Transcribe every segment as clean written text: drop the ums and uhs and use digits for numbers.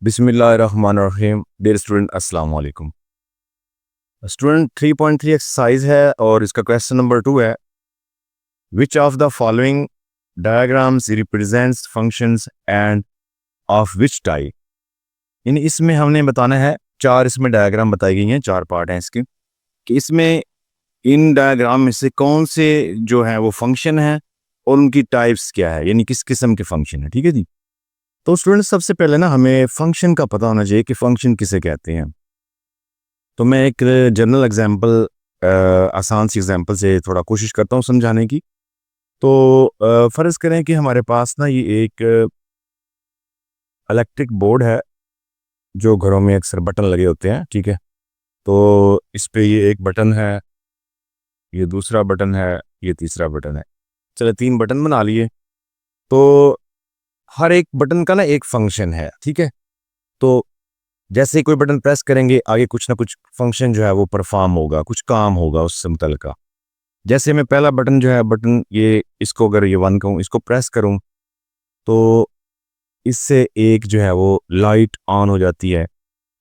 बिस्मिल्लाहिर्रहमानिर्रहीम। Dear student, अस्सलाम वालेकुम। स्टूडेंट 3.3 एक्सरसाइज है और इसका क्वेश्चन नंबर 2 है, which of the following diagrams represents functions end of which type. यानी इसमें हमने बताना है, चार इसमें डायग्राम बताई गई हैं, चार पार्ट हैं इसके, कि इसमें इन डायग्राम में से कौन से जो है वो फंक्शन है और उनकी टाइप्स क्या है, यानी किस किस्म के फंक्शन है। ठीक है जी। तो स्टूडेंट सबसे पहले ना हमें फंक्शन का पता होना चाहिए कि फंक्शन किसे कहते हैं। तो मैं एक जनरल एग्जांपल, आसान सी एग्जांपल से थोड़ा कोशिश करता हूँ समझाने की। तो फ़र्ज़ करें कि हमारे पास ना ये एक इलेक्ट्रिक बोर्ड है जो घरों में अक्सर बटन लगे होते हैं। ठीक है, तो इस पे ये एक बटन है, ये दूसरा बटन है, ये तीसरा बटन है। चलो 3 बटन बना लिए। तो हर एक बटन का ना एक फंक्शन है। ठीक है, तो जैसे ही कोई बटन प्रेस करेंगे आगे कुछ ना कुछ फंक्शन जो है वो परफॉर्म होगा, कुछ काम होगा उससे मुतल्लिका। जैसे मैं पहला बटन जो है, बटन ये, इसको अगर ये 1 कहूँ, इसको प्रेस करूँ तो इससे एक जो है वो लाइट ऑन हो जाती है।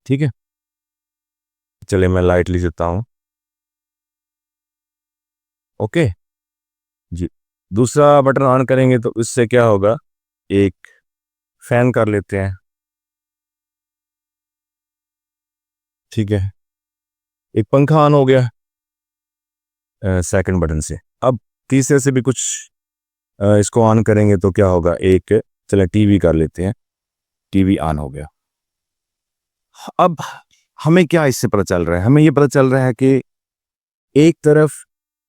ठीक है, चलिए मैं लाइट लिख देता हूँ। ओके जी। दूसरा बटन ऑन करेंगे तो इससे क्या होगा, एक फैन कर लेते हैं। ठीक है, एक पंखा ऑन हो गया सेकंड बटन से। अब तीसरे से भी कुछ इसको ऑन करेंगे तो क्या होगा, एक, चले टीवी कर लेते हैं, टीवी ऑन हो गया। अब हमें क्या इससे पता चल रहा है, हमें ये पता चल रहा है कि एक तरफ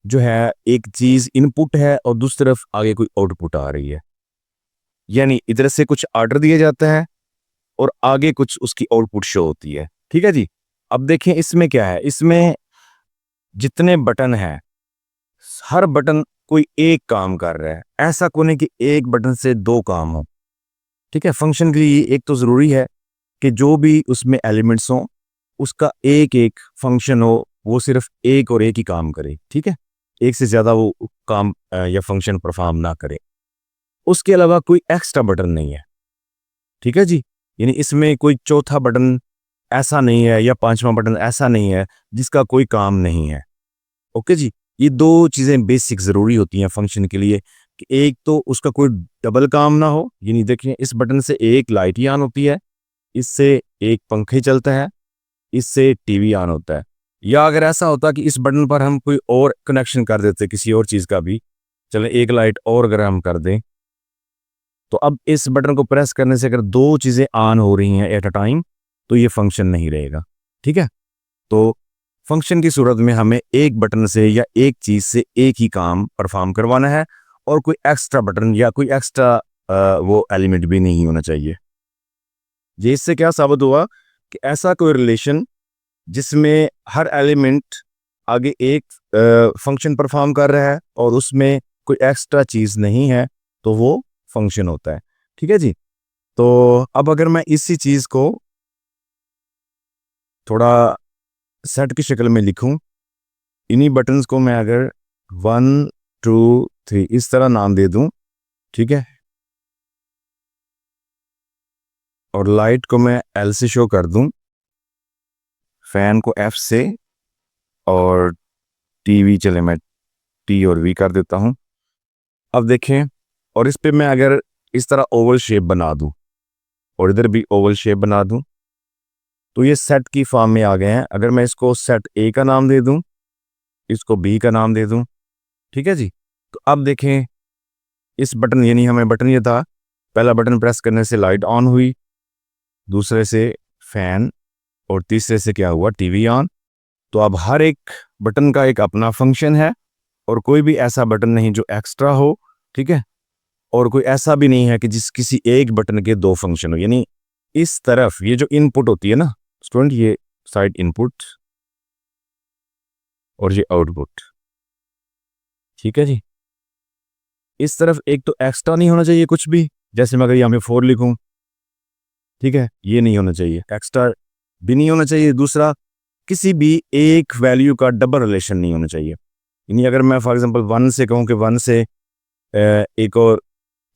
जो है एक चीज इनपुट है और दूसरी तरफ आगे कोई आउटपुट आ रही है। यानी इधर से कुछ ऑर्डर दिया जाता है और आगे कुछ उसकी आउटपुट शो होती है। ठीक है जी। अब देखें इसमें क्या है, इसमें जितने बटन हैं हर बटन कोई एक काम कर रहा है। ऐसा कोई नहीं कि एक बटन से 2 काम हो। ठीक है, फंक्शन के लिए एक तो ज़रूरी है कि जो भी उसमें एलिमेंट्स हों उसका एक एक फंक्शन हो, वो सिर्फ एक और एक ही काम करे। ठीक है, एक से ज़्यादा वो काम या फंक्शन परफॉर्म ना करे। उसके अलावा कोई एक्स्ट्रा बटन नहीं है। ठीक है जी, यानी इसमें कोई चौथा बटन ऐसा नहीं है या 5वां बटन ऐसा नहीं है जिसका कोई काम नहीं है। ओके जी, ये 2 चीज़ें बेसिक ज़रूरी होती हैं फंक्शन के लिए, कि एक तो उसका कोई डबल काम ना हो। यानी देखिए इस बटन से एक लाइट ही ऑन होती है, इससे एक पंखे ही चलता है, इससे टीवी ऑन होता है। या अगर ऐसा होता कि इस बटन पर हम कोई और कनेक्शन कर देते किसी और चीज़ का भी, चले एक लाइट और अगर हम कर दें, तो अब इस बटन को प्रेस करने से अगर 2 चीज़ें ऑन हो रही हैं एट अ टाइम तो ये फंक्शन नहीं रहेगा। ठीक है, तो फंक्शन की सूरत में हमें एक बटन से या एक चीज़ से एक ही काम परफॉर्म करवाना है और कोई एक्स्ट्रा बटन या कोई एक्स्ट्रा वो एलिमेंट भी नहीं होना चाहिए। ये इससे क्या साबित हुआ कि ऐसा कोई रिलेशन जिसमें हर एलिमेंट आगे एक फंक्शन परफॉर्म कर रहा है और उसमें कोई एक्स्ट्रा चीज़ नहीं है तो वो फंक्शन होता है। ठीक है जी। तो अब अगर मैं इसी चीज़ को थोड़ा सेट की शक्ल में लिखूं, इन्हीं बटन्स को मैं अगर 1 2 3 इस तरह नाम दे दूं, ठीक है, और लाइट को मैं L से शो कर दूं, फैन को F से, और टीवी चले मैं T और V कर देता हूं। अब देखें, और इस पे मैं अगर इस तरह ओवल शेप बना दूं और इधर भी ओवल शेप बना दूं तो ये सेट की फॉर्म में आ गए हैं। अगर मैं इसको सेट A का नाम दे दूं, इसको B का नाम दे दूं, ठीक है जी, तो अब देखें इस बटन, यानी हमें बटन ये था, पहला बटन प्रेस करने से लाइट ऑन हुई, दूसरे से फैन, और तीसरे से क्या हुआ, टीवी ऑन। तो अब हर एक बटन का एक अपना फंक्शन है और कोई भी ऐसा बटन नहीं जो एक्स्ट्रा हो। ठीक है, और कोई ऐसा भी नहीं है कि जिस किसी एक बटन के 2 फंक्शन हो। यानी इस तरफ ये जो इनपुट होती है ना स्टूडेंट, ये साइड इनपुट और ये आउटपुट। ठीक है जी, इस तरफ एक तो एक्स्ट्रा नहीं होना चाहिए कुछ भी, जैसे मैं अगर यहाँ पे 4 लिखूं, ठीक है, ये नहीं होना चाहिए, एक्स्ट्रा भी नहीं होना चाहिए। दूसरा, किसी भी एक वैल्यू का डबल रिलेशन नहीं होना चाहिए। यानी अगर मैं फॉर एग्जांपल 1 से कहूँ कि 1 से एक और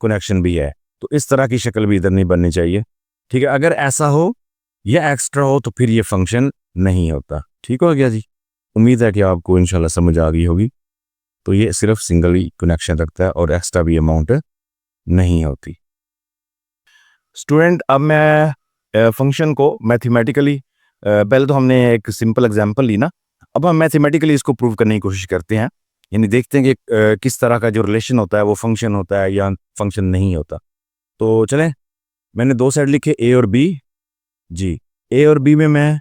कनेक्शन भी है, तो इस तरह की शक्ल भी इधर नहीं बननी चाहिए। ठीक है, अगर ऐसा हो या एक्स्ट्रा हो तो फिर ये फंक्शन नहीं होता। ठीक हो गया जी, उम्मीद है कि आपको इंशाल्लाह समझ आ गई होगी। तो ये सिर्फ सिंगल ही कनेक्शन रखता है और एक्स्ट्रा भी अमाउंट नहीं होती। स्टूडेंट, अब मैं फंक्शन को मैथमेटिकली, पहले तो हमने एक सिंपल एग्जांपल ली ना, अब हम मैथमेटिकली इसको प्रूव करने की कोशिश करते हैं, यानी देखते हैं कि किस तरह का जो रिलेशन होता है वो फंक्शन होता है या फंक्शन नहीं होता। तो चलें, मैंने दो साइड लिखे ए और बी जी। ए और बी में मैं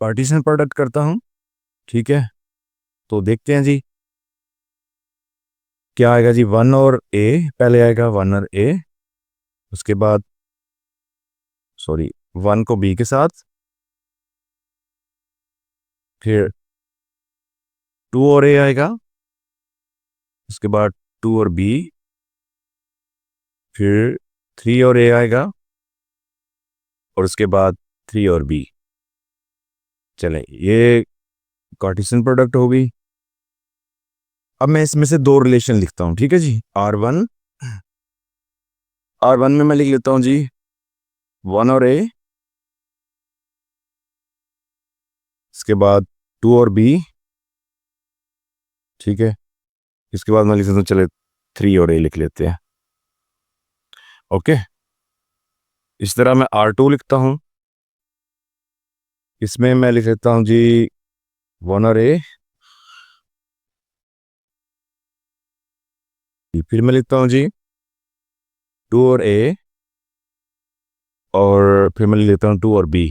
पार्टीशन प्रोडक्ट करता हूँ। ठीक है, तो देखते हैं जी क्या आएगा जी। 1 और ए, पहले आएगा 1 और ए, उसके बाद सॉरी 1 को बी के साथ, फिर 2 और ए आएगा, उसके बाद 2 और बी, फिर 3 और ए आएगा और उसके बाद 3 और बी। चलें, ये कार्टेशियन प्रोडक्ट हो गई। अब मैं इसमें से दो रिलेशन लिखता हूं। ठीक है जी, R1 में मैं लिख लेता हूं जी 1 और ए, इसके बाद 2 और बी। ठीक है, इसके बाद मैं लिख लेता हूं, चले 3 और ए लिख लेते हैं। ओके, इस तरह मैं R2 लिखता हूं, इसमें मैं लिख लेता हूं जी 1 और ए, फिर मैं लिखता हूं जी 2 और ए, और फिर मैं लिख लेता हूं 2 और बी।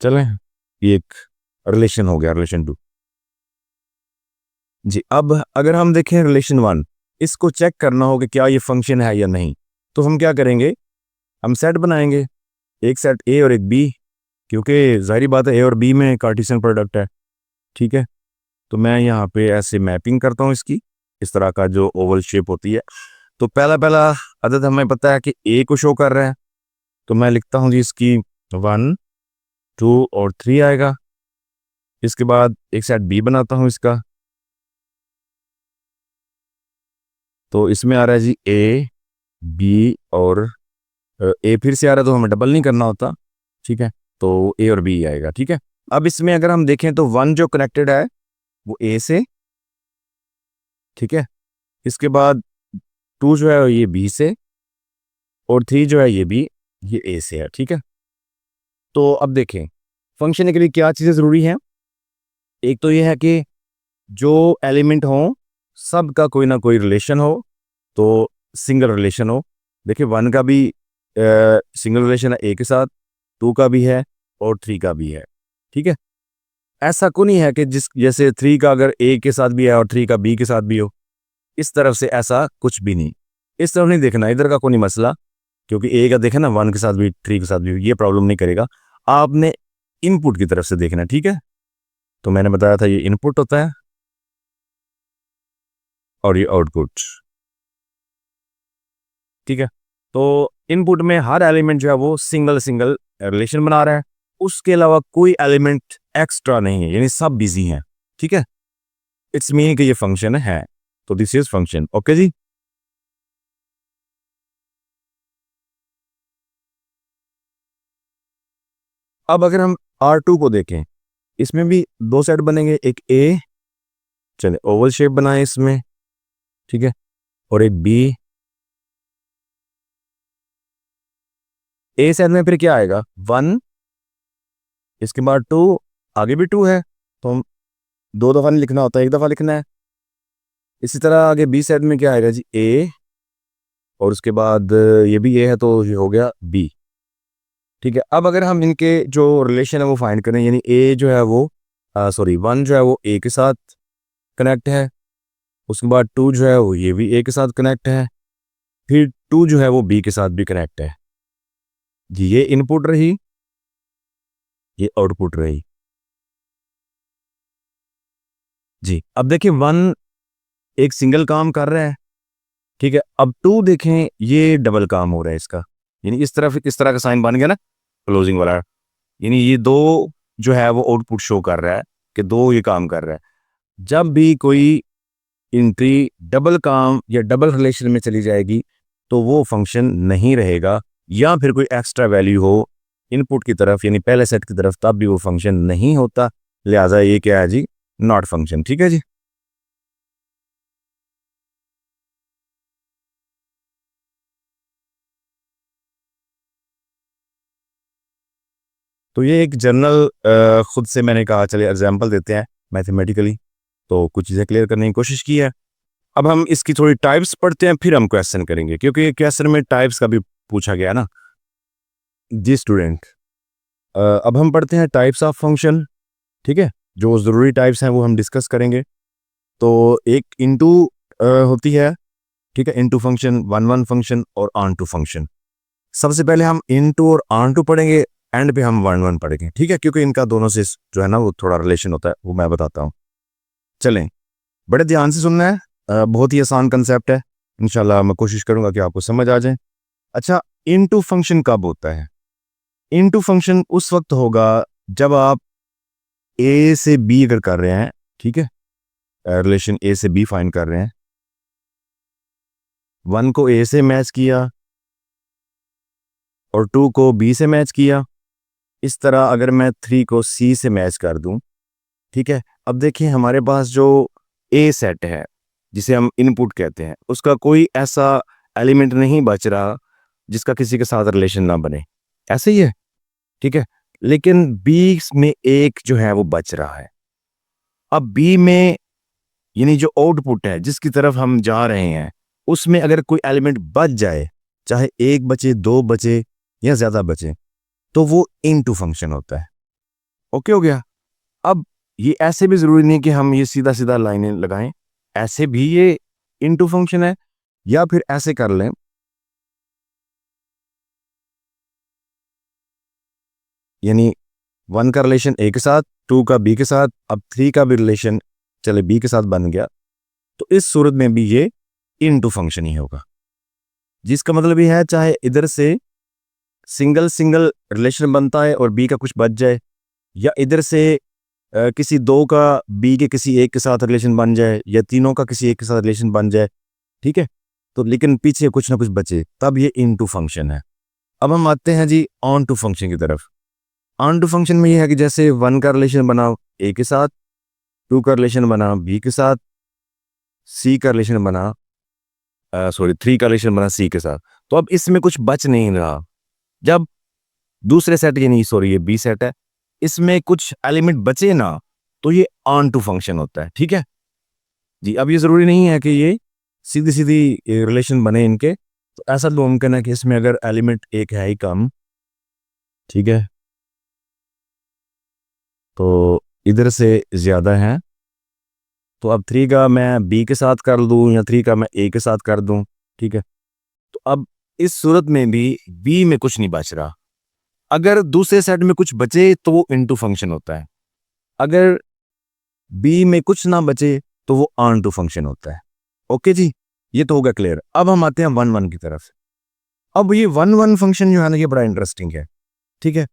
चलें, ये एक रिलेशन हो गया, रिलेशन 2 जी। अब अगर हम देखें रिलेशन 1, इसको चेक करना हो कि क्या ये फंक्शन है या नहीं, तो हम क्या करेंगे, हम सेट बनाएंगे, एक सेट ए और एक बी, क्योंकि जाहिर बात है ए और बी में कार्टेशियन प्रोडक्ट है। ठीक है, तो मैं यहाँ पे ऐसे मैपिंग करता हूँ इसकी, इस तरह का जो ओवल शेप होती है। तो पहला पहला अदद हमें पता है कि ए को शो कर रहा है, तो मैं लिखता हूँ जी इसकी 1 2 और 3 आएगा। इसके बाद एक सेट बी बनाता हूँ इसका, तो इसमें आ रहा है जी ए बी और ए फिर से आ रहा है, तो हमें डबल नहीं करना होता। ठीक है, तो ए और बी आएगा। ठीक है, अब इसमें अगर हम देखें तो 1 जो कनेक्टेड है वो ए से, ठीक है, इसके बाद 2 जो है ये बी से, और 3 जो है ये भी ये ए से है। ठीक है, तो अब देखें फंक्शन के लिए क्या चीज़ें ज़रूरी हैं। एक तो ये है कि जो एलिमेंट हो सब का कोई ना कोई रिलेशन हो, तो सिंगल रिलेशन हो। देखिए 1 का भी सिंगल रिलेशन है ए के साथ, 2 का भी है और 3 का भी है। ठीक है, ऐसा को नहीं है कि जिस जैसे 3 का अगर ए के साथ भी है और 3 का बी के साथ भी हो, इस तरफ से ऐसा कुछ भी नहीं, इस तरफ नहीं देखना, इधर का कोई नहीं मसला, क्योंकि ए का देखे ना 1 के साथ भी 3 के साथ भी ये प्रॉब्लम नहीं करेगा। आपने इनपुट की तरफ से देखना। ठीक है, तो मैंने बताया था ये इनपुट होता है और ये आउटपुट। ठीक है, तो इनपुट में हर एलिमेंट जो है वो सिंगल सिंगल रिलेशन बना रहा है, उसके अलावा कोई एलिमेंट एक्स्ट्रा नहीं है, यानी सब बिजी हैं। ठीक है, इट्स मीन कि ये फंक्शन है, तो दिस इज फंक्शन। ओके जी, अब अगर हम R2 को देखें, इसमें भी दो सेट बनेंगे, एक ए, चले ओवल शेप बनाए इसमें, ठीक है, और एक बी। ए सेट में फिर क्या आएगा 1, इसके बाद 2, आगे भी 2 है, तो हम 2 दफ़ा नहीं लिखना होता, एक दफ़ा लिखना है। इसी तरह आगे बी सेट में क्या आएगा जी ए, और उसके बाद ये भी ए है तो ये हो गया बी। ठीक है, अब अगर हम इनके जो रिलेशन है वो फाइंड करें, यानी ए जो है वो सॉरी 1 जो है वो ए के साथ कनेक्ट है, उसके बाद 2 जो है वो ये भी ए के साथ कनेक्ट है, फिर 2 जो है वो बी के साथ भी कनेक्ट है जी। ये इनपुट रही, ये आउटपुट रही जी। अब देखिए 1 एक सिंगल काम कर रहा है, ठीक है, अब 2 देखें ये डबल काम हो रहा है इसका, यानी इस तरफ इस तरह का साइन बन गया ना क्लोजिंग वाला, यानी ये 2 जो है वो आउटपुट शो कर रहा है कि 2 ये काम कर रहा है। जब भी कोई एंट्री डबल काम या डबल रिलेशन में चली जाएगी तो वो फंक्शन नहीं रहेगा, या फिर कोई एक्स्ट्रा वैल्यू हो इनपुट की तरफ यानी पहले सेट की तरफ, तब भी वो फंक्शन नहीं होता। लिहाजा ये क्या है जी, नॉट फंक्शन। ठीक है जी। तो ये एक जनरल खुद से मैंने कहा चलिए एग्जांपल देते हैं मैथमेटिकली, तो कुछ चीज़ें क्लियर करने की कोशिश की है। अब हम इसकी थोड़ी टाइप्स पढ़ते हैं, फिर हम क्वेश्चन करेंगे, क्योंकि क्वेश्चन में टाइप्स का भी पूछा गया ना जी स्टूडेंट। अब हम पढ़ते हैं टाइप्स ऑफ फंक्शन। ठीक है, जो ज़रूरी टाइप्स हैं वो हम डिस्कस करेंगे। तो एक इनटू होती है, ठीक है, into function, one one function और ऑन टू फंक्शन। सबसे पहले हम इनटू और ऑन टू पढ़ेंगे, एंड पे हम वन वन पढ़ेंगे। ठीक है, क्योंकि इनका दोनों से जो है ना वो थोड़ा रिलेशन होता है, वो मैं बताता हूँ। चलें, बड़े ध्यान से सुनना है, बहुत ही आसान कंसेप्ट है। इंशाल्लाह मैं कोशिश करूंगा कि आपको समझ आ जाए। अच्छा, इनटू फंक्शन कब होता है? इनटू फंक्शन उस वक्त होगा जब आप ए से बी अगर कर रहे हैं, ठीक है, रिलेशन ए से बी फाइंड कर रहे हैं, वन को ए से मैच किया और टू को बी से मैच किया। इस तरह अगर मैं थ्री को सी से मैच कर दूं, ठीक है, अब देखिए हमारे पास जो ए सेट है जिसे हम इनपुट कहते हैं, उसका कोई ऐसा एलिमेंट नहीं बच रहा जिसका किसी के साथ रिलेशन ना बने, ऐसे ही है। ठीक है, लेकिन बी में एक जो है वो बच रहा है। अब बी में यानी जो आउटपुट है जिसकी तरफ हम जा रहे हैं, उसमें अगर कोई एलिमेंट बच जाए, चाहे एक बचे, दो बचे या ज्यादा बचे, तो वो इनटू फंक्शन होता है। ओके हो गया। अब ये ऐसे भी जरूरी नहीं कि हम ये सीधा सीधा लाइनें लगाएं, ऐसे भी ये इनटू फंक्शन है, या फिर ऐसे कर लें, यानी वन का रिलेशन ए के साथ, टू का बी के साथ, अब थ्री का भी रिलेशन चले बी के साथ बन गया, तो इस सूरत में भी ये इनटू फंक्शन ही होगा। जिसका मतलब ये है चाहे इधर से सिंगल सिंगल रिलेशन बनता है और बी का कुछ बच जाए, या इधर से किसी दो का बी के किसी एक के साथ रिलेशन बन जाए, या तीनों का किसी एक के साथ रिलेशन बन जाए, ठीक है, तो लेकिन पीछे कुछ ना कुछ बचे, तब ये इनटू फंक्शन है। अब हम आते हैं जी ऑन टू फंक्शन की तरफ। ऑन टू फंक्शन में ये है कि जैसे वन का रिलेशन बना ए के साथ, टू का रिलेशन बना बी के साथ, सी का रिलेशन बना सॉरी थ्री का रिलेशन बना सी के साथ, तो अब इसमें कुछ बच नहीं रहा। जब दूसरे सेट, यानी सॉरी ये बी सेट है, इसमें कुछ एलिमेंट बचे ना, तो ये ऑन टू फंक्शन होता है। ठीक है जी। अब ये जरूरी नहीं है कि ये सीधी सीधी रिलेशन बने इनके, तो ऐसा तो मुमकिन है कि इसमें अगर एलिमेंट एक है ही कम, ठीक है, तो इधर से ज्यादा है, तो अब थ्री का मैं बी के साथ कर दूं या थ्री का मैं ए के साथ कर दूं, ठीक है, तो अब इस सूरत में भी बी में कुछ नहीं बच रहा। अगर दूसरे सेट में कुछ बचे तो वो इनटू फंक्शन होता है, अगर बी में कुछ ना बचे तो वो ऑन टू फंक्शन होता है। ओके जी, ये तो होगा क्लियर। अब हम आते हैं वन वन की तरफ। अब ये वन वन फंक्शन जो है ना, ये बड़ा इंटरेस्टिंग है। ठीक है,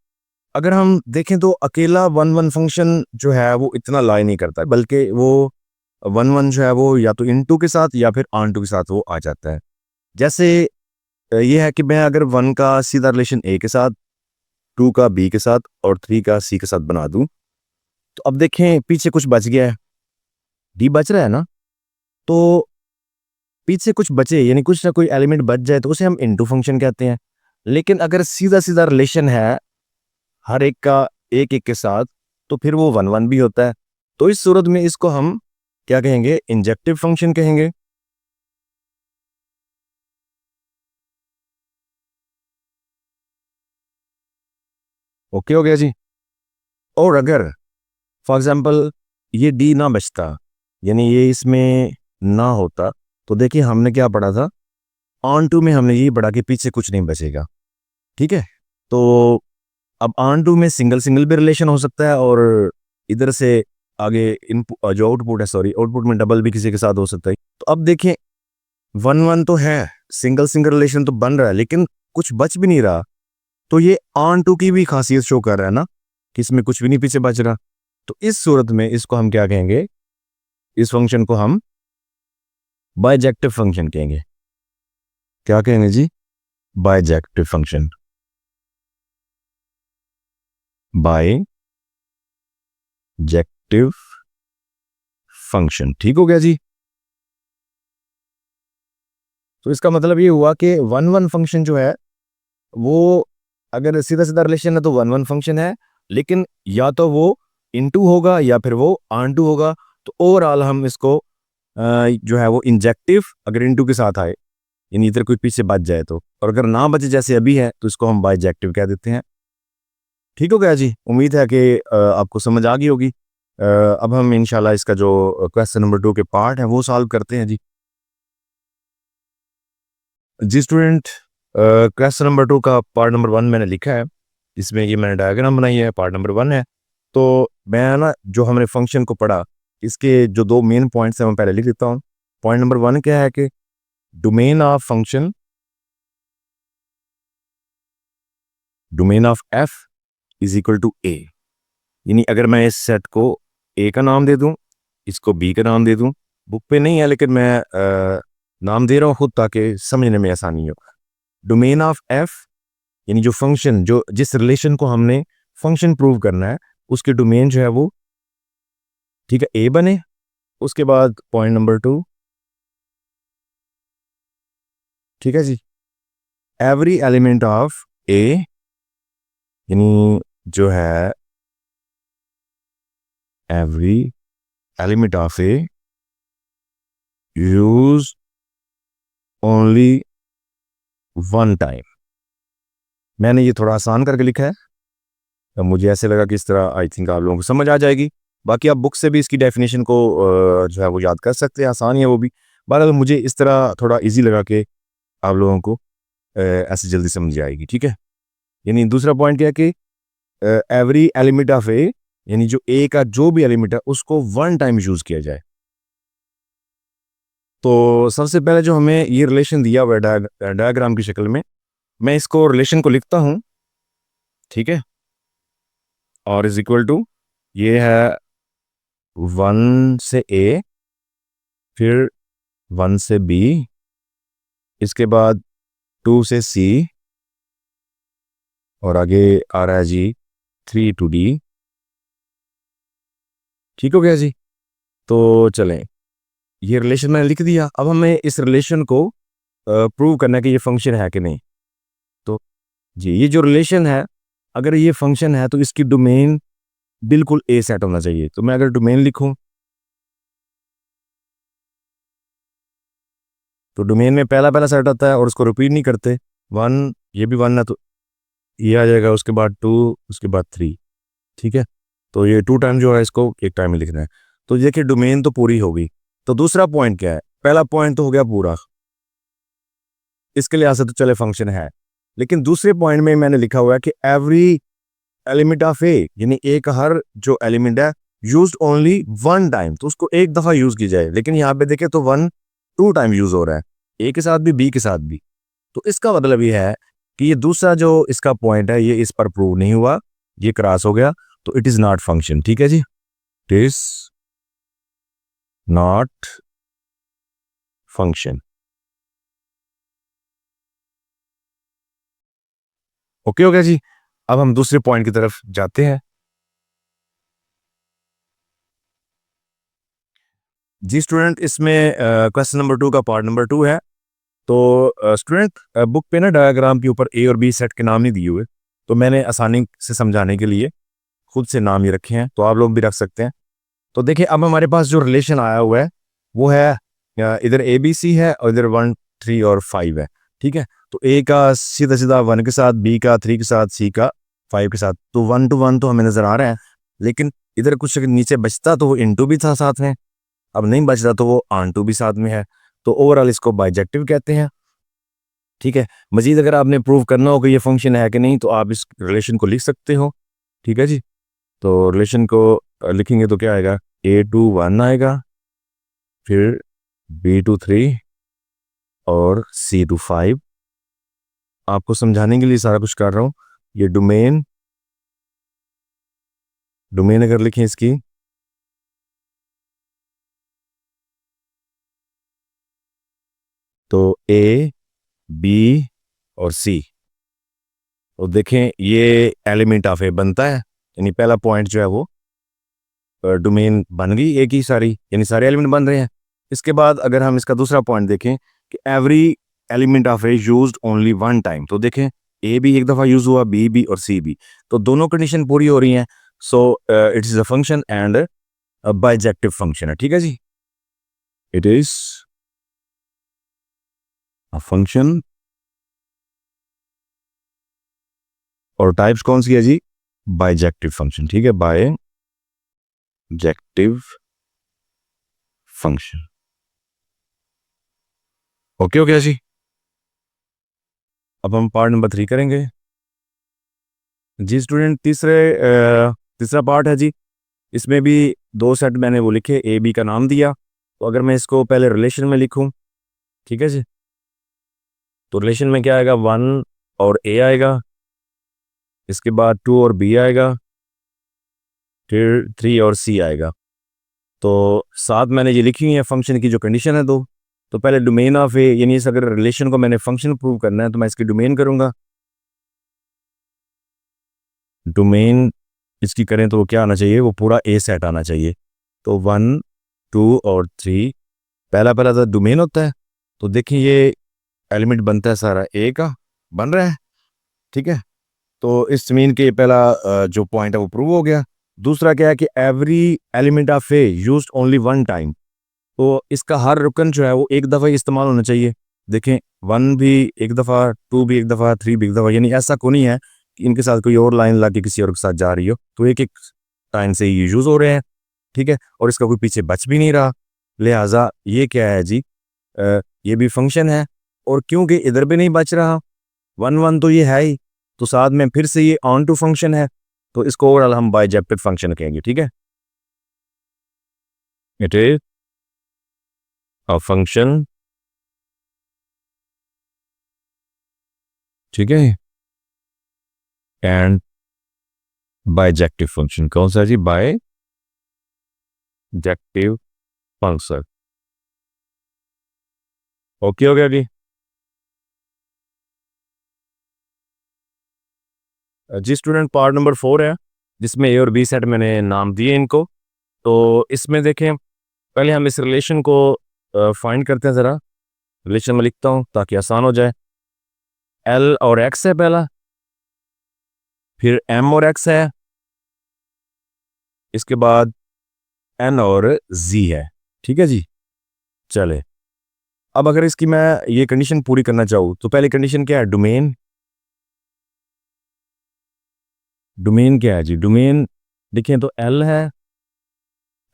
अगर हम देखें तो अकेला वन वन फंक्शन जो है वो इतना लाई नहीं करता, बल्कि वो वन वन जो है वो या तो इनटू के साथ या फिर ऑन टू के साथ वो आ जाता है। जैसे ये है कि मैं अगर वन का सीधा रिलेशन ए के साथ, टू का बी के साथ और थ्री का सी के साथ बना दूं, तो अब देखें पीछे कुछ बच गया है, डी बच रहा है ना, तो पीछे कुछ बचे यानी कुछ ना कोई एलिमेंट बच जाए तो उसे हम इनटू फंक्शन कहते हैं। लेकिन अगर सीधा सीधा रिलेशन है हर एक का एक एक के साथ, तो फिर वो वन वन भी होता है। तो इस सूरत में इसको हम क्या कहेंगे, इंजेक्टिव फंक्शन कहेंगे। ओके हो गया जी। और अगर फॉर एग्जाम्पल ये डी ना बचता, यानी ये इसमें ना होता, तो देखिए हमने क्या पढ़ा था, ऑन टू में हमने ये पढ़ा कि पीछे कुछ नहीं बचेगा। ठीक है, तो अब ऑन टू में सिंगल सिंगल भी रिलेशन हो सकता है, और इधर से आगे इनपुट जो आउटपुट है, सॉरी आउटपुट में डबल भी किसी के साथ हो सकता है। तो अब देखें वन वन तो है, सिंगल सिंगल रिलेशन तो बन रहा है, लेकिन कुछ बच भी नहीं रहा, तो ये ऑन टू की भी खासियत शो कर रहा है ना कि इसमें कुछ भी नहीं पीछे बच रहा। तो इस सूरत में इसको हम क्या कहेंगे, इस फंक्शन को हम बाइजेक्टिव फंक्शन कहेंगे। क्या कहेंगे जी, बाइजेक्टिव फंक्शन, बाइजेक्टिव फंक्शन। ठीक हो गया जी। तो इसका मतलब ये हुआ कि वन वन फंक्शन जो है वो अगर सीधा सीधा रिलेशन है तो वन वन फंक्शन है, लेकिन या तो वो इनटू होगा या फिर वो ऑन टू होगा। तो ओवरऑल हम इसको जो है वो इंजेक्टिव अगर इनटू के साथ आए, यानी इधर कोई पीछे बच जाए तो, और अगर ना बचे जैसे अभी है तो इसको हम बाइजेक्टिव कह देते हैं। ठीक हो गया जी। उम्मीद है कि आपको समझ आ गई होगी। अब हम इंशाल्लाह इसका जो क्वेश्चन नंबर 2 के पार्ट है वो सॉल्व करते हैं जी। जी स्टूडेंट, क्वेश्चन नंबर 2 का पार्ट नंबर 1 मैंने लिखा है, इसमें ये मैंने डायग्राम बनाई है, पार्ट नंबर 1 है। तो मैं ना जो हमने फंक्शन को पढ़ा इसके जो 2 मेन पॉइंट्स हैं मैं पहले लिख देता हूँ। पॉइंट नंबर 1 क्या है कि domain of function, domain of F is equal to A. यानी अगर मैं इस सेट को ए का नाम दे दूं, इसको बी का नाम दे दूं, बुक पे नहीं है लेकिन मैं नाम दे रहा हूँ खुद ताकि समझने में आसानी हो। डोमेन ऑफ एफ यानी जो फंक्शन, जो जिस रिलेशन को हमने फंक्शन प्रूव करना है उसके डोमेन जो है वो, ठीक है, ए बने। उसके बाद पॉइंट नंबर 2, ठीक है जी, एवरी एलिमेंट ऑफ ए, यानी जो है every element of A use only one time. मैंने ये थोड़ा आसान करके लिखा है, अब मुझे ऐसे लगा कि इस तरह आई थिंक आप लोगों को समझ आ जाएगी। बाकी आप बुक से भी इसकी डेफिनेशन को जो है वो याद कर सकते हैं, आसान है वो भी। बहरहाल मुझे इस तरह थोड़ा इजी लगा कि आप लोगों को ऐसे जल्दी समझ आएगी। ठीक है। यानी दूसरा पॉइंट क्या है कि एवरी एलिमेंट ऑफ ए, यानी जो ए का जो भी एलिमेंट है उसको वन टाइम यूज किया जाए। तो सबसे पहले जो हमें ये रिलेशन दिया हुआ है डायग्राम की शक्ल में, मैं इसको रिलेशन को लिखता हूं, ठीक है, और इज इक्वल टू, ये है 1 से ए, फिर 1 से बी, इसके बाद 2 से सी, और आगे आ रहा है जी 3 टू डी। ठीक हो गया जी। तो चलें, ये रिलेशन मैंने लिख दिया। अब हमें इस रिलेशन को प्रूव करना है कि ये फंक्शन है कि नहीं। तो जी ये जो रिलेशन है, अगर ये फंक्शन है तो इसकी डोमेन बिल्कुल ए सेट होना चाहिए। तो मैं अगर डोमेन लिखूं तो डोमेन में पहला पहला सेट आता है और उसको रिपीट नहीं करते। 1, ये भी 1 है तो ये आ जाएगा, उसके बाद 2, उसके बाद 3। ठीक है। तो ये 2 टाइम जो है इसको एक टाइम में लिखना है। तो देखिए डोमेन तो पूरी होगी। तो दूसरा पॉइंट क्या है, पहला पॉइंट तो हो गया पूरा, इसके लिहाज से तो चले फंक्शन है। लेकिन दूसरे पॉइंट में मैंने लिखा हुआ है कि एवरी एलिमेंट ऑफ ए, यानी ए का हर जो एलिमेंट है यूज्ड ओनली वन टाइम, तो उसको एक दफा यूज की जाए। लेकिन यहाँ पे देखे तो 1 2 टाइम यूज हो रहा है, ए के साथ भी बी के साथ भी। तो इसका मतलब ये है कि ये दूसरा जो इसका पॉइंट है ये इस पर प्रूव नहीं हुआ, ये क्रॉस हो गया, तो इट इज नॉट फंक्शन। ठीक है जी, it is not function. Okay हो गया जी। अब हम दूसरे पॉइंट की तरफ जाते हैं। जी स्टूडेंट, इसमें क्वेश्चन नंबर 2 का पार्ट नंबर 2 है। तो स्टूडेंट, बुक पे ना डायग्राम के ऊपर ए और बी सेट के नाम नहीं दिए हुए, तो मैंने आसानी से समझाने के लिए खुद से नाम ही रखे हैं, तो आप लोग भी रख सकते हैं। तो देखिए अब हमारे पास जो रिलेशन आया हुआ है वो है इधर ए बी सी है और इधर 1 3 और 5 है। ठीक है। तो ए का सीधा सीधा 1 के साथ, बी का 3 के साथ, सी का 5 के साथ, तो 1 to 1 तो हमें नजर आ रहा है। लेकिन इधर कुछ अगर नीचे बचता तो वो इनटू भी था साथ में, अब नहीं बच रहा तो वो ऑन टू भी साथ में है। तो ओवरऑल इसको बाइजेक्टिव कहते हैं। ठीक है। मजीद अगर आपने प्रूव करना हो कि ये फंक्शन है कि नहीं तो आप इस रिलेशन को लिख सकते हो। ठीक है जी। तो रिलेशन को लिखेंगे तो क्या आएगा, A to 1 आएगा, फिर B to 3 और C to 5। आपको समझाने के लिए सारा कुछ कर रहा हूँ। ये डोमेन, डोमेन अगर लिखें इसकी, तो A B और सी। तो देखें ये एलिमेंट ऑफ ए बनता है, यानी पहला पॉइंट जो है वो डोमेन बन गई एक ही सारी, यानी सारे एलिमेंट बन रहे हैं। इसके बाद अगर हम इसका दूसरा पॉइंट देखें कि every element of A used only one time, तो देखें ए भी एक दफ़ा यूज़ हुआ, बी भी और सी भी, तो दोनों कंडीशन पूरी हो रही हैं। So it is a function and bijective function है, ठीक है जी। इट इज अ फंक्शन और टाइप्स कौन सी है जी, बाइजेक्टिव फंक्शन, ठीक है, बाइजेक्टिव फंक्शन। ओके हो गया जी। अब हम पार्ट नंबर 3 करेंगे जी स्टूडेंट। तीसरा पार्ट है जी, इसमें भी दो सेट मैंने वो लिखे, ए बी का नाम दिया। तो अगर मैं इसको पहले रिलेशन में लिखूं, ठीक है जी, तो रिलेशन में क्या आएगा, 1 और ए आएगा, इसके बाद 2 और बी आएगा, फिर 3 और सी आएगा। तो साथ मैंने ये लिखी हुई है फंक्शन की जो कंडीशन है दो। तो पहले डोमेन ऑफ ए, यानी इस अगर रिलेशन को मैंने फंक्शन प्रूव करना है तो मैं इसकी डोमेन करूंगा। डोमेन इसकी करें तो वो क्या आना चाहिए, वो पूरा ए सेट आना चाहिए। तो 1 2 और 3 पहला पहला तो डोमेन होता है। तो देखिए ये एलिमेंट बनता है सारा ए का बन रहा है, ठीक है। तो इस मीन के पहला जो पॉइंट है वो प्रूव हो गया। दूसरा क्या है कि every element of A used only one time, तो इसका हर रुकन जो है वो एक दफ़ा ही इस्तेमाल होना चाहिए। देखें 1 भी एक दफ़ा, 2 भी एक दफ़ा, 3 भी एक दफ़ा, यानी ऐसा को नहीं है कि इनके साथ कोई और लाइन ला के किसी और के साथ जा रही हो, तो एक एक टाइम से ये यूज़ हो रहे हैं, ठीक है, और इसका कोई पीछे बच भी नहीं रहा। लिहाजा ये क्या है जी, ये भी फंक्शन है, और क्योंकि इधर भी नहीं बच रहा, 1 1 तो ये है ही, तो साथ में फिर से ये ऑन टू फंक्शन है, तो इसको ओवरऑल हम बाइजेक्टिव फंक्शन कहेंगे, ठीक है। इट इज अ फंक्शन, ठीक है, एंड बाइजेक्टिव फंक्शन कौन सा जी, बाइजेक्टिव फंक्शन। ओके हो गया जी। जी स्टूडेंट, पार्ट नंबर 4 है जिसमें ए और बी सेट मैंने नाम दिए इनको। तो इसमें देखें पहले हम इस रिलेशन को फाइंड करते हैं, ज़रा रिलेशन में लिखता हूँ ताकि आसान हो जाए। एल और एक्स है पहला, फिर एम और एक्स है, इसके बाद एन और जी है, ठीक है जी। चले, अब अगर इसकी मैं ये कंडीशन पूरी करना चाहूँ तो पहली कंडीशन क्या है, डोमेन। डोमेन क्या है जी, डोमेन देखें तो एल है,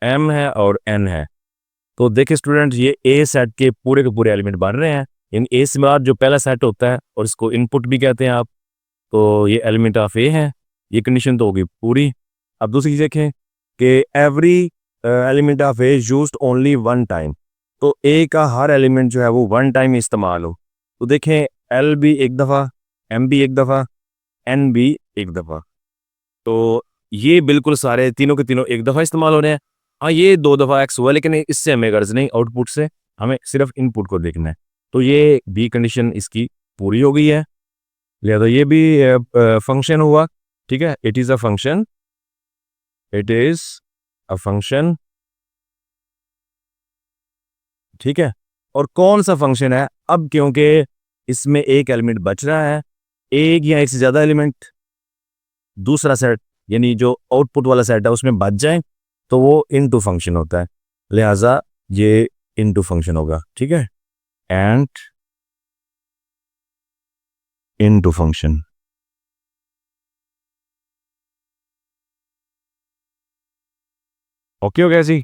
एम है और एन है। तो देखिए स्टूडेंट, ये ए सेट के पूरे एलिमेंट बन रहे हैं, इन ए से मुराद जो पहला सेट होता है और इसको इनपुट भी कहते हैं आप, तो ये एलिमेंट ऑफ ए है। ये कंडीशन तो होगी पूरी। अब दूसरी चीज देखें कि every element of A used only one time, तो ए का हर एलिमेंट जो है वो वन टाइम इस्तेमाल हो। तो देखें एल भी एक दफ़ा, एम भी एक दफ़ा, एन भी एक दफ़ा, तो ये बिल्कुल सारे तीनों के तीनों एक दफ़ा इस्तेमाल हो रहे हैं। हाँ, ये 2 दफ़ा एक्स हुआ, लेकिन इससे हमें गर्ज नहीं, आउटपुट से हमें सिर्फ इनपुट को देखना है। तो ये बी कंडीशन इसकी पूरी हो गई है, लिहाजा ये भी फंक्शन हुआ, ठीक है। It is a function, it is a function, ठीक है। और कौन सा फंक्शन है, अब क्योंकि इसमें एक एलिमेंट बच रहा है, एक या एक से ज़्यादा एलिमेंट दूसरा सेट यानी जो आउटपुट वाला सेट है उसमें बच जाए तो वो इनटू फंक्शन होता है, लिहाजा ये इनटू फंक्शन होगा, ठीक है, एंड इनटू फंक्शन। ओके हो गया जी।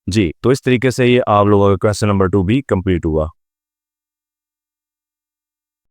जी, तो इस तरीके से ये आप लोगों का क्वेश्चन नंबर 2 भी कंप्लीट हुआ।